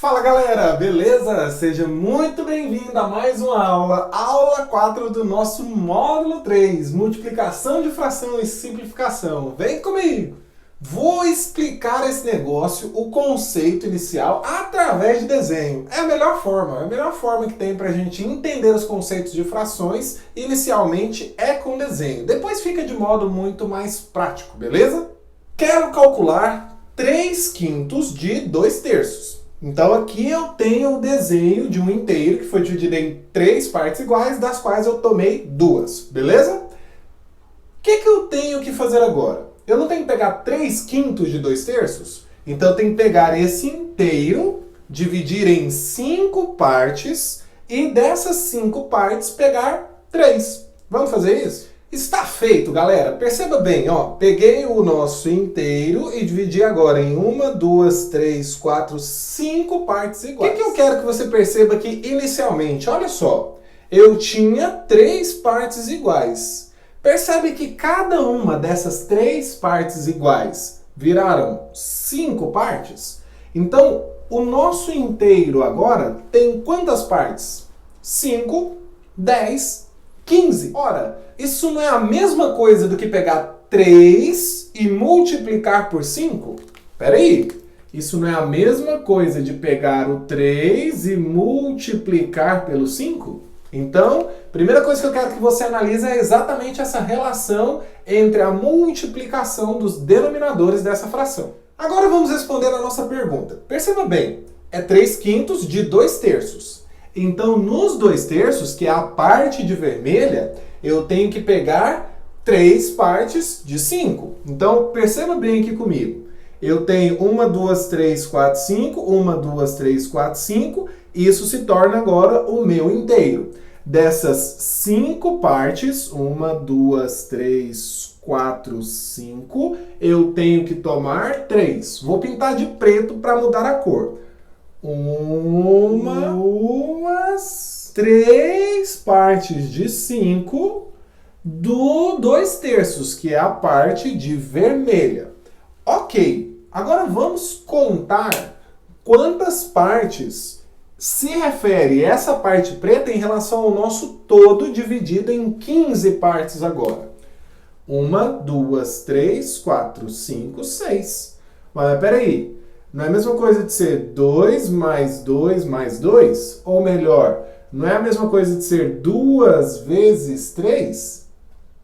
Fala galera, beleza? Seja muito bem-vindo a mais uma aula 4 do nosso módulo 3, multiplicação de fração e simplificação. Vem comigo! Vou explicar esse negócio, o conceito inicial, através de desenho. É a melhor forma que tem pra gente entender os conceitos de frações, inicialmente é com desenho. Depois fica de modo muito mais prático, beleza? Quero calcular 3/5 de 2/3. Então aqui eu tenho o desenho de um inteiro que foi dividido em 3 partes iguais, das quais eu tomei 2, beleza? O que eu tenho que fazer agora? Eu não tenho que pegar 3/5 de 2/3? Então eu tenho que pegar esse inteiro, dividir em 5 partes e dessas 5 partes pegar 3. Vamos fazer isso? Está feito, galera. Perceba bem, ó. Peguei o nosso inteiro e dividi agora em 1, 2, 3, 4, 5 partes iguais. O que eu quero que você perceba aqui inicialmente? Olha só. Eu tinha 3 partes iguais. Percebe que cada uma dessas 3 partes iguais viraram 5 partes? Então, o nosso inteiro agora tem quantas partes? 5, 10, 15. Ora, isso não é a mesma coisa do que pegar 3 e multiplicar por 5? Espera aí. Isso não é a mesma coisa de pegar o 3 e multiplicar pelo 5? Então, primeira coisa que eu quero que você analise é exatamente essa relação entre a multiplicação dos denominadores dessa fração. Agora vamos responder a nossa pergunta. Perceba bem, é 3/5 de 2/3. Então, nos 2/3, que é a parte de vermelha, eu tenho que pegar 3 partes de 5. Então, perceba bem aqui comigo. Eu tenho 1, 2, 3, 4, 5, 1, 2, 3, 4, 5. Isso se torna agora o meu inteiro. Dessas 5 partes, 1, 2, 3, 4, 5, eu tenho que tomar 3. Vou pintar de preto para mudar a cor. 1, 2, 3 partes de 5 do 2/3, que é a parte de vermelha. Ok, agora vamos contar quantas partes se refere essa parte preta em relação ao nosso todo dividido em 15 partes agora. 1, 2, 3, 4, 5, 6. Mas peraí. Não é a mesma coisa de ser 2 mais 2 mais 2? Ou melhor, não é a mesma coisa de ser 2 vezes 3?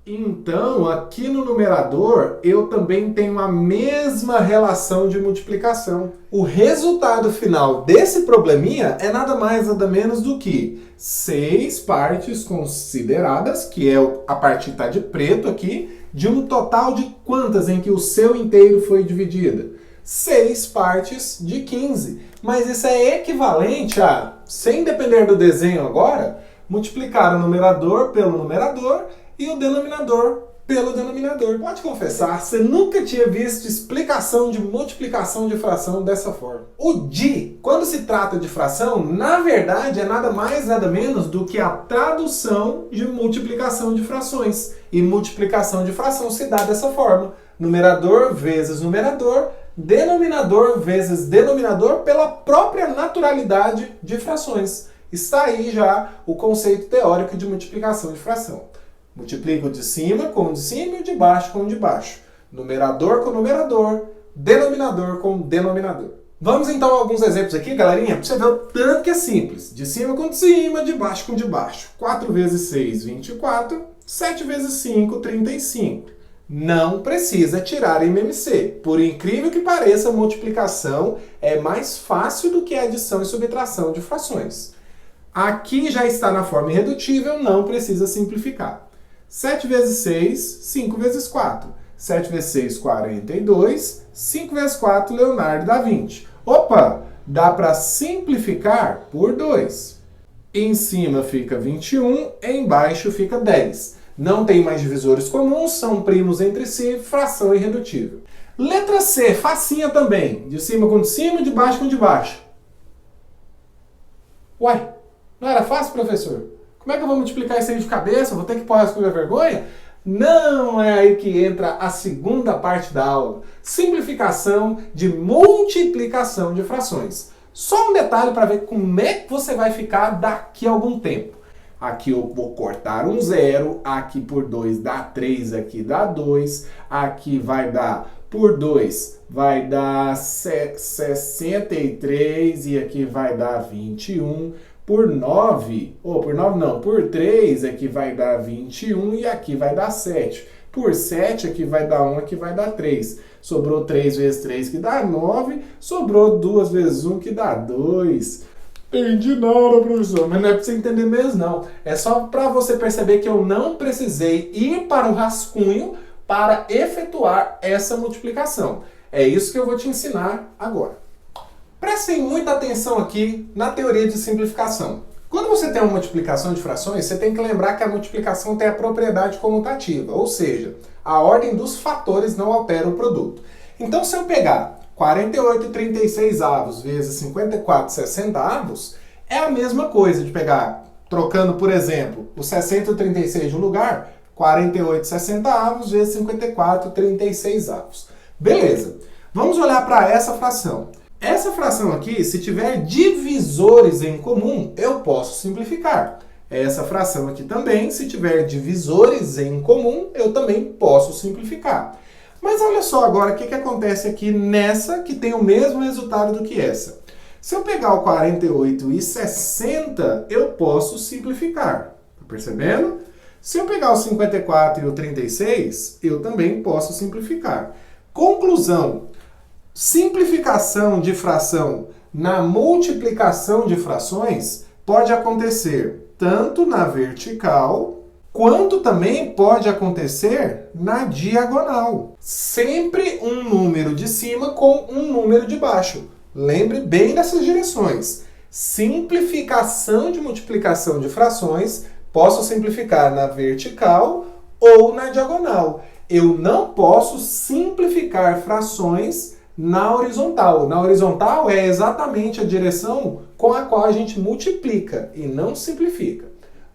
Então, aqui no numerador, eu também tenho a mesma relação de multiplicação. O resultado final desse probleminha é nada mais nada menos do que 6 partes consideradas, que é a parte que está de preto aqui, de um total de quantas em que o seu inteiro foi dividido? 6 partes de 15. Mas isso é equivalente a, sem depender do desenho agora, multiplicar o numerador pelo numerador e o denominador pelo denominador. Pode confessar, você nunca tinha visto explicação de multiplicação de fração dessa forma. O DI, quando se trata de fração, na verdade é nada mais nada menos do que a tradução de multiplicação de frações. E multiplicação de fração se dá dessa forma. Numerador vezes numerador, denominador vezes denominador pela própria naturalidade de frações. Está aí já o conceito teórico de multiplicação de fração. Multiplica o de cima com o de cima e o de baixo com o de baixo. Numerador com numerador, denominador com denominador. Vamos então a alguns exemplos aqui, galerinha, para você ver o tanto que é simples. De cima com de cima, de baixo com de baixo. 4 vezes 6, 24. 7 vezes 5, 35. Não precisa tirar MMC. Por incrível que pareça, a multiplicação é mais fácil do que a adição e subtração de frações. Aqui já está na forma irredutível, não precisa simplificar. 7 vezes 6, 5 vezes 4. 7 vezes 6, 42. 5 vezes 4, Leonardo dá 20. Opa! Dá para simplificar por 2. Em cima fica 21, embaixo fica 10. Não tem mais divisores comuns, são primos entre si, fração irredutível. Letra C, facinha também. De cima com de cima, de baixo com de baixo. Uai, não era fácil, professor? Como é que eu vou multiplicar isso aí de cabeça? Vou ter que pôr a escolha vergonha? Não é aí que entra a segunda parte da aula. Simplificação de multiplicação de frações. Só um detalhe para ver como é que você vai ficar daqui a algum tempo. Aqui eu vou cortar um zero, aqui por 2 dá 3, aqui dá 2, aqui vai dar por 2, vai dar 63 e aqui vai dar 21. Por 9, por 9 não, por 3 aqui vai dar 21 e aqui vai dar 7. Por 7 aqui vai dar 1, aqui vai dar 3. Sobrou 3 vezes 3 que dá 9, sobrou 2 vezes 1 que dá 2. Entendi nada, professor, mas não é para você entender mesmo não. É só para você perceber que eu não precisei ir para o rascunho para efetuar essa multiplicação. É isso que eu vou te ensinar agora. Prestem muita atenção aqui na teoria de simplificação. Quando você tem uma multiplicação de frações, você tem que lembrar que a multiplicação tem a propriedade comutativa, ou seja, a ordem dos fatores não altera o produto. Então, se eu pegar 48,36 vezes 54,60, é a mesma coisa de pegar, trocando, por exemplo, o 60,36 de um lugar, 48,60 vezes 54,36. Beleza, vamos olhar para essa fração. Essa fração aqui, se tiver divisores em comum, eu posso simplificar. Essa fração aqui também, se tiver divisores em comum, eu também posso simplificar. Mas olha só agora o que acontece aqui nessa que tem o mesmo resultado do que essa. Se eu pegar o 48,60, eu posso simplificar. Tá percebendo? Se eu pegar o 54 e o 36, eu também posso simplificar. Conclusão. Simplificação de fração na multiplicação de frações pode acontecer tanto na vertical, quanto também pode acontecer na diagonal. Sempre um número de cima com um número de baixo. Lembre bem dessas direções. Simplificação de multiplicação de frações, posso simplificar na vertical ou na diagonal. Eu não posso simplificar frações na horizontal. Na horizontal é exatamente a direção com a qual a gente multiplica e não simplifica.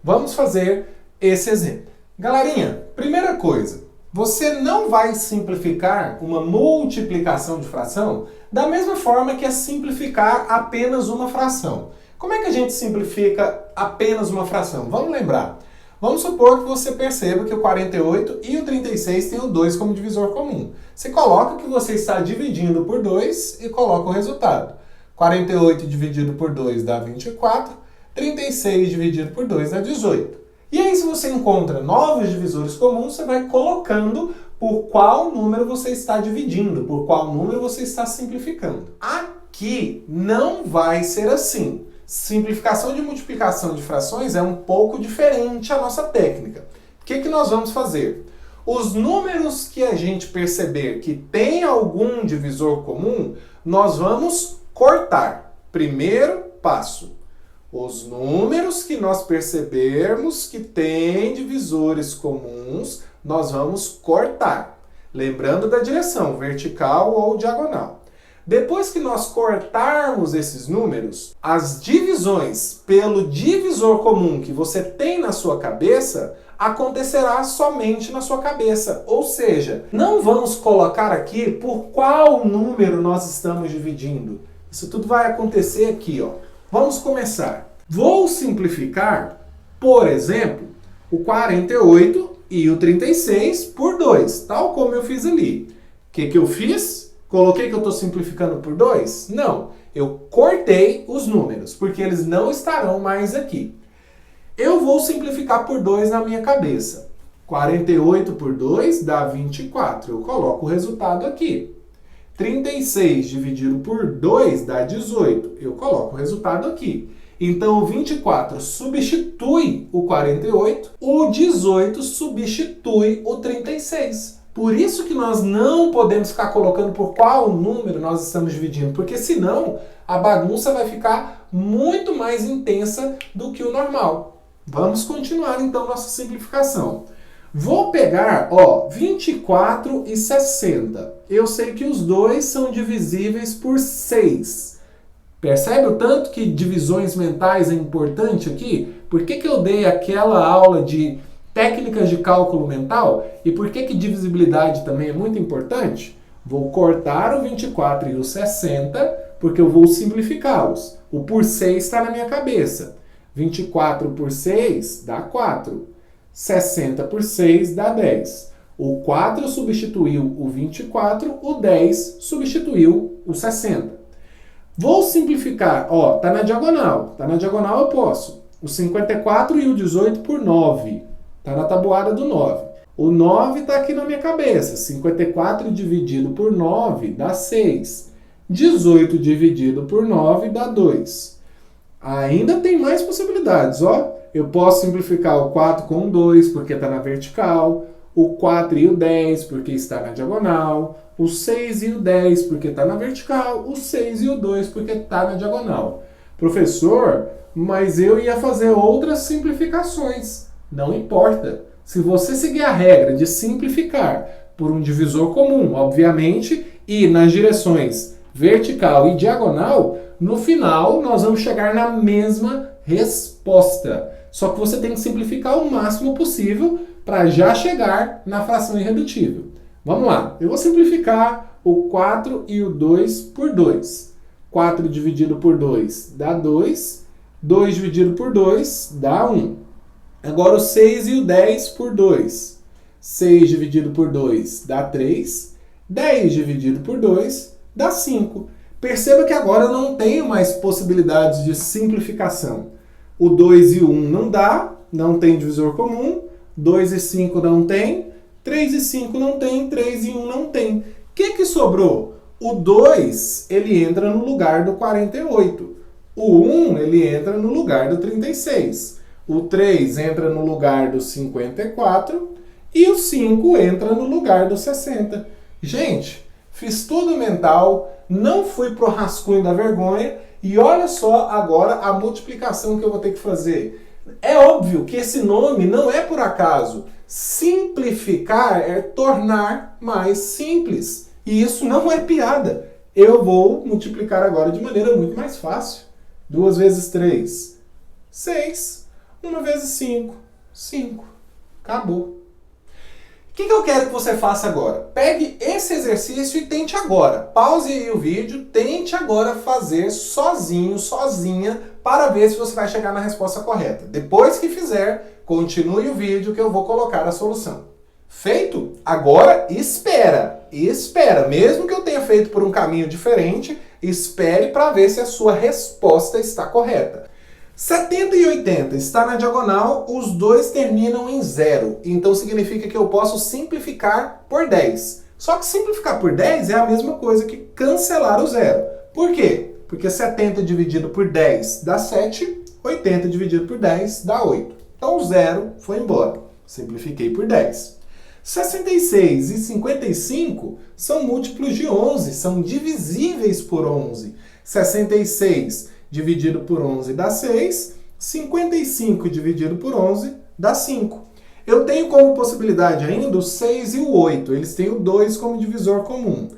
Vamos fazer esse exemplo. Galerinha, primeira coisa, você não vai simplificar uma multiplicação de fração da mesma forma que é simplificar apenas uma fração. Como é que a gente simplifica apenas uma fração? Vamos lembrar. Vamos supor que você perceba que o 48 e o 36 têm o 2 como divisor comum. Você coloca que você está dividindo por 2 e coloca o resultado. 48 dividido por 2 dá 24, 36 dividido por 2 dá 18. E aí, se você encontra novos divisores comuns, você vai colocando por qual número você está dividindo, por qual número você está simplificando. Aqui não vai ser assim. Simplificação de multiplicação de frações é um pouco diferente a nossa técnica. O que nós vamos fazer? Os números que a gente perceber que tem algum divisor comum, nós vamos cortar. Primeiro passo. Os números que nós percebermos que têm divisores comuns, nós vamos cortar. Lembrando da direção, vertical ou diagonal. Depois que nós cortarmos esses números, as divisões pelo divisor comum que você tem na sua cabeça acontecerá somente na sua cabeça. Ou seja, não vamos colocar aqui por qual número nós estamos dividindo. Isso tudo vai acontecer aqui, ó. Vamos começar. Vou simplificar, por exemplo, o 48 e o 36 por 2, tal como eu fiz ali. O que eu fiz? Coloquei que eu estou simplificando por 2? Não, eu cortei os números, porque eles não estarão mais aqui. Eu vou simplificar por 2 na minha cabeça. 48 por 2 dá 24, eu coloco o resultado aqui. 36 dividido por 2 dá 18, eu coloco o resultado aqui. Então o 24 substitui o 48, o 18 substitui o 36. Por isso que nós não podemos ficar colocando por qual número nós estamos dividindo, porque senão a bagunça vai ficar muito mais intensa do que o normal. Vamos continuar então nossa simplificação. Vou pegar, 24 e 60. Eu sei que os dois são divisíveis por 6. Percebe o tanto que divisões mentais é importante aqui? Por que eu dei aquela aula de técnicas de cálculo mental? E por que divisibilidade também é muito importante? Vou cortar o 24 e o 60, porque eu vou simplificá-los. O por 6 está na minha cabeça. 24 por 6 dá 4. 60 por 6 dá 10. O 4 substituiu o 24, o 10 substituiu o 60. Vou simplificar, ó, tá na diagonal. Tá na diagonal eu posso. O 54 e o 18 por 9. Tá na tabuada do 9. O 9 tá aqui na minha cabeça. 54 dividido por 9 dá 6. 18 dividido por 9 dá 2. Ainda tem mais possibilidades, ó. Eu posso simplificar o 4 com o 2, porque está na vertical. O 4 e o 10, porque está na diagonal. O 6 e o 10, porque está na vertical. O 6 e o 2, porque está na diagonal. Professor, mas eu ia fazer outras simplificações. Não importa. Se você seguir a regra de simplificar por um divisor comum, obviamente, e nas direções vertical e diagonal, no final nós vamos chegar na mesma resposta. Só que você tem que simplificar o máximo possível para já chegar na fração irredutível. Vamos lá, eu vou simplificar o 4 e o 2 por 2. 4 dividido por 2 dá 2. 2 dividido por 2 dá 1. Agora o 6 e o 10 por 2. 6 dividido por 2 dá 3. 10 dividido por 2 dá 5. Perceba que agora eu não tenho mais possibilidades de simplificação. O 2 e o 1 não dá, não tem divisor comum. 2 e 5 não tem. 3 e 5 não tem. 3 e 1 não tem. O que sobrou? O 2 ele entra no lugar do 48. O 1 ele entra no lugar do 36. O 3 entra no lugar do 54. E o 5 entra no lugar do 60. Gente, fiz tudo mental, não fui pro rascunho da vergonha e olha só agora a multiplicação que eu vou ter que fazer. É óbvio que esse nome não é por acaso. Simplificar é tornar mais simples. E isso não é piada. Eu vou multiplicar agora de maneira muito mais fácil. 2 vezes 3, 6. 1 vezes 5, 5. Acabou. O que eu quero que você faça agora? Pegue esse exercício e tente agora. Pause aí o vídeo, tente agora fazer sozinho, sozinha, para ver se você vai chegar na resposta correta. Depois que fizer, continue o vídeo que eu vou colocar a solução. Feito? Agora espera. Espera. Mesmo que eu tenha feito por um caminho diferente, espere para ver se a sua resposta está correta. 70 e 80 está na diagonal, os dois terminam em 0. Então significa que eu posso simplificar por 10. Só que simplificar por 10 é a mesma coisa que cancelar o 0. Por quê? Porque 70 dividido por 10 dá 7, 80 dividido por 10 dá 8. Então o 0 foi embora. Simplifiquei por 10. 66 e 55 são múltiplos de 11, são divisíveis por 11. 66 dividido por 11 dá 6, 55 dividido por 11 dá 5. Eu tenho como possibilidade ainda o 6 e o 8, eles têm o 2 como divisor comum.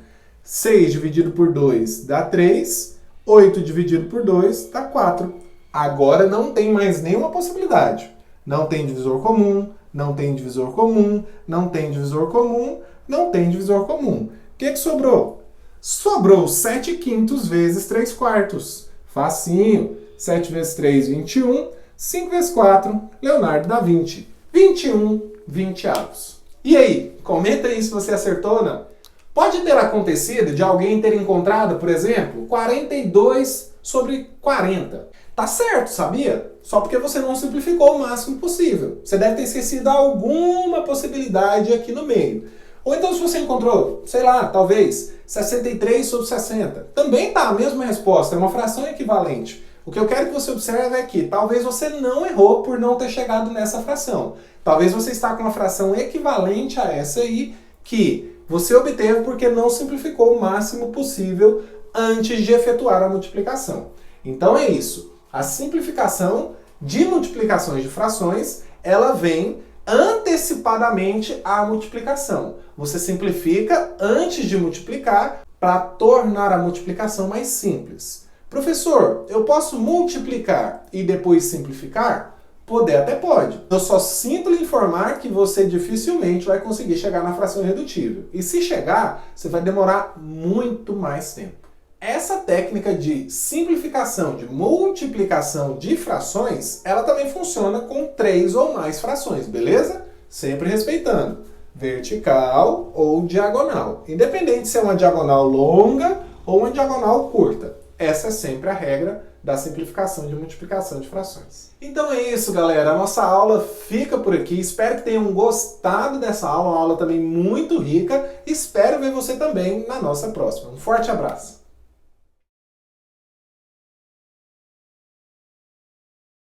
6 dividido por 2 dá 3, 8 dividido por 2 dá 4. Agora não tem mais nenhuma possibilidade. Não tem divisor comum, não tem divisor comum, não tem divisor comum, não tem divisor comum. O que sobrou? Sobrou 7 quintos vezes 3 quartos. Facinho. 7 vezes 3, 21. 5 vezes 4, Leonardo dá 20. 21 20avos. E aí, comenta aí se você acertou ou não. Pode ter acontecido de alguém ter encontrado, por exemplo, 42 sobre 40. Tá certo, sabia? Só porque você não simplificou o máximo possível. Você deve ter esquecido alguma possibilidade aqui no meio. Ou então se você encontrou, sei lá, talvez 63 sobre 60. Também tá a mesma resposta, é uma fração equivalente. O que eu quero que você observe é que talvez você não errou por não ter chegado nessa fração. Talvez você está com uma fração equivalente a essa aí, que você obteve porque não simplificou o máximo possível antes de efetuar a multiplicação. Então é isso. A simplificação de multiplicações de frações, ela vem antecipadamente à multiplicação. Você simplifica antes de multiplicar para tornar a multiplicação mais simples. Professor, eu posso multiplicar e depois simplificar? Poder até pode. Eu só sinto lhe informar que você dificilmente vai conseguir chegar na fração irredutível. E se chegar, você vai demorar muito mais tempo. Essa técnica de simplificação, de multiplicação de frações, ela também funciona com 3 ou mais frações, beleza? Sempre respeitando vertical ou diagonal, independente se é uma diagonal longa ou uma diagonal curta. Essa é sempre a regra da simplificação de multiplicação de frações. Então é isso, galera. A nossa aula fica por aqui. Espero que tenham gostado dessa aula, uma aula também muito rica. Espero ver você também na nossa próxima. Um forte abraço!